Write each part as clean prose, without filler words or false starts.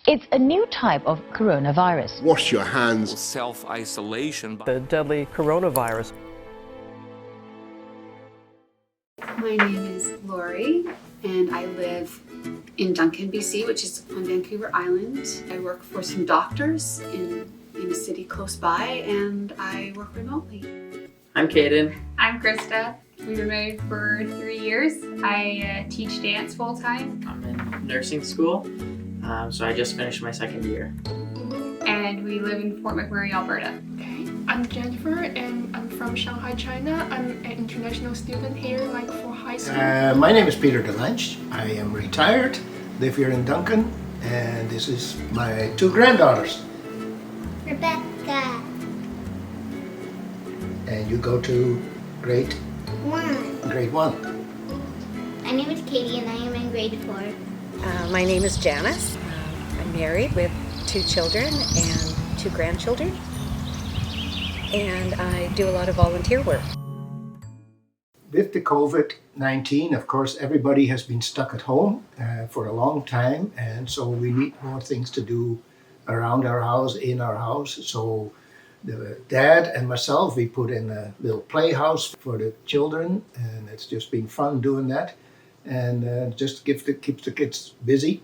It's a new type of coronavirus. Wash your hands. Self-isolation. The deadly coronavirus. My name is Lori, and I live in Duncan, BC, which is on Vancouver Island. I work for some doctors in a city close by, and I work remotely. I'm Kaden. I'm Krista. We've been married for 3 years. I teach dance full-time. I'm in nursing school, so I just finished my second year. And we live in Fort McMurray, Alberta. Okay, I'm Jennifer and I'm from Shanghai, China. I'm an international student here, like for high school. My name is Peter DeLange. I am retired, live here in Duncan, and this is my 2 granddaughters. Rebecca. And you go to grade 1. Grade 1. My name is Katie and I am in grade 4. My name is Janice. I'm married with 2 children and 2 grandchildren. And I do a lot of volunteer work. With the COVID-19, of course, everybody has been stuck at home for a long time, and so we need more things to do around our house, in our house. So the dad and myself, we put in a little playhouse for the children, and it's just been fun doing that. And just keeps the kids busy.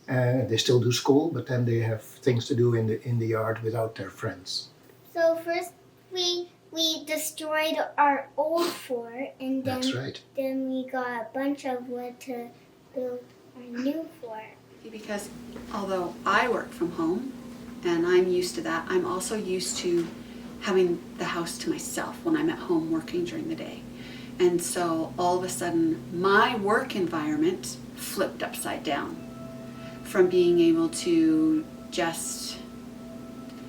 They still do school, but then they have things to do in the yard without their friends. So first we destroyed our old fort, and then, That's right. Then we got a bunch of wood to build our new fort. Because although I work from home and I'm used to that, I'm also used to having the house to myself when I'm at home working during the day. And so all of a sudden my work environment flipped upside down. From being able to just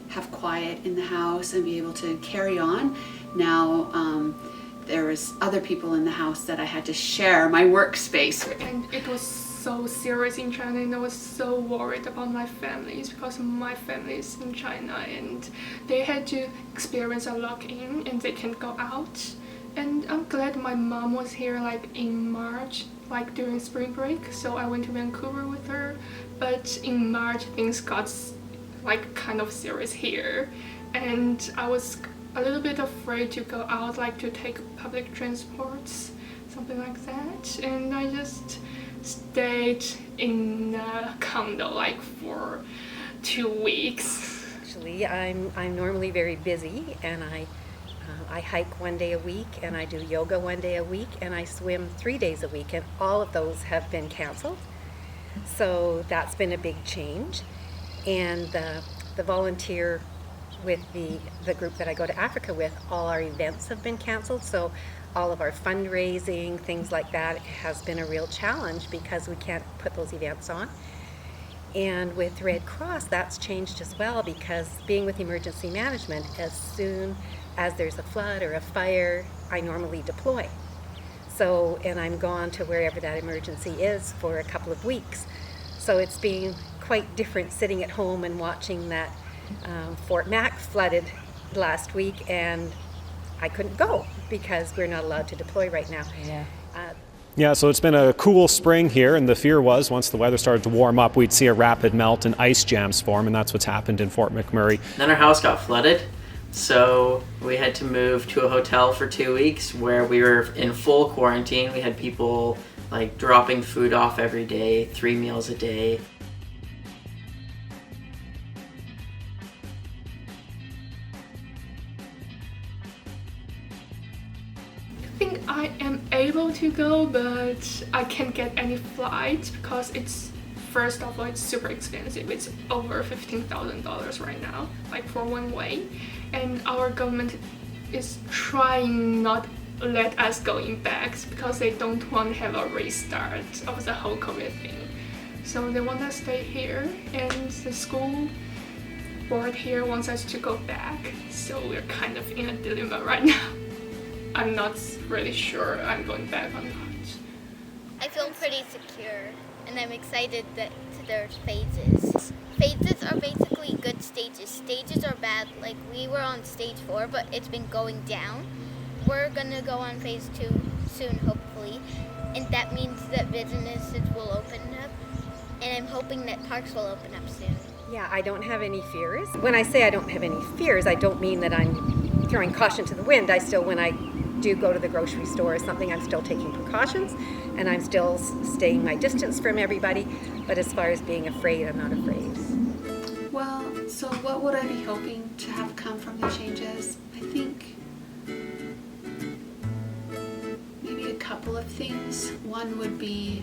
have quiet in the house and be able to carry on. Now there was other people in the house that I had to share my workspace with. And it was so serious in China, and I was so worried about my families because my family is in China and they had to experience a lock-in and they can't go out. And I'm glad my mom was here like in March, like during spring break, so I went to Vancouver with her. But in March things got like kind of serious here, and I was a little bit afraid to go out, like to take public transports, something like that. And I just stayed in a condo like for 2 weeks. Actually, I'm normally very busy, and I hike 1 day a week, and I do yoga 1 day a week, and I swim 3 days a week, and all of those have been canceled. So that's been a big change. And the volunteer with the group that I go to Africa with, all our events have been canceled. So all of our fundraising, things like that, has been a real challenge because we can't put those events on. And with Red Cross, that's changed as well, because being with emergency management, as soon as there's a flood or a fire, I normally deploy. So, and I'm gone to wherever that emergency is for a couple of weeks. So it's been quite different sitting at home and watching that Fort Mac flooded last week, and I couldn't go because we're not allowed to deploy right now. Yeah, so it's been a cool spring here, and the fear was once the weather started to warm up, we'd see a rapid melt and ice jams form, and that's what's happened in Fort McMurray. Then our house got flooded, so we had to move to a hotel for 2 weeks where we were in full quarantine. We had people like dropping food off every day, 3 meals a day. I think I am able to go, but I can't get any flights because it's, first of all, it's super expensive. It's over $15,000 right now, like for one way. And our government is trying not let us going back because they don't want to have a restart of the whole COVID thing. So they want us to stay here, and the school board here wants us to go back. So we're kind of in a dilemma right now. I'm not really sure I'm going back or not. I feel pretty secure, and I'm excited that there's phases. Phases are basically good stages. Stages are bad, like we were on stage 4, but it's been going down. We're gonna go on phase 2 soon, hopefully, and that means that businesses will open up and I'm hoping that parks will open up soon. Yeah, I don't have any fears. When I say I don't have any fears, I don't mean that I'm throwing caution to the wind. When I do go to the grocery store or something, I'm still taking precautions and I'm still staying my distance from everybody. But as far as being afraid, I'm not afraid. Well, so what would I be hoping to have come from the changes? I think maybe a couple of things. One would be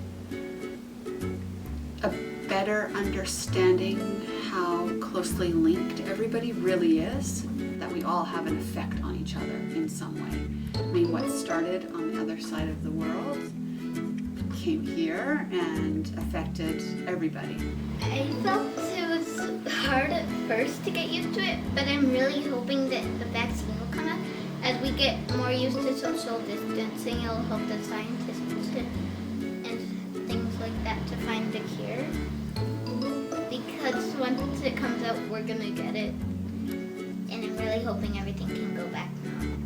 a better understanding how closely linked everybody really is, that we all have an effect on each other in some way. I mean, what started on the other side of the world came here and affected everybody. I felt it was hard at first to get used to it, but I'm really hoping that the vaccine will come out. As we get more used to social distancing, it'll help the scientists and things like that to find the cure. Because once it comes out, we're gonna get it. And I'm really hoping everything can go back now.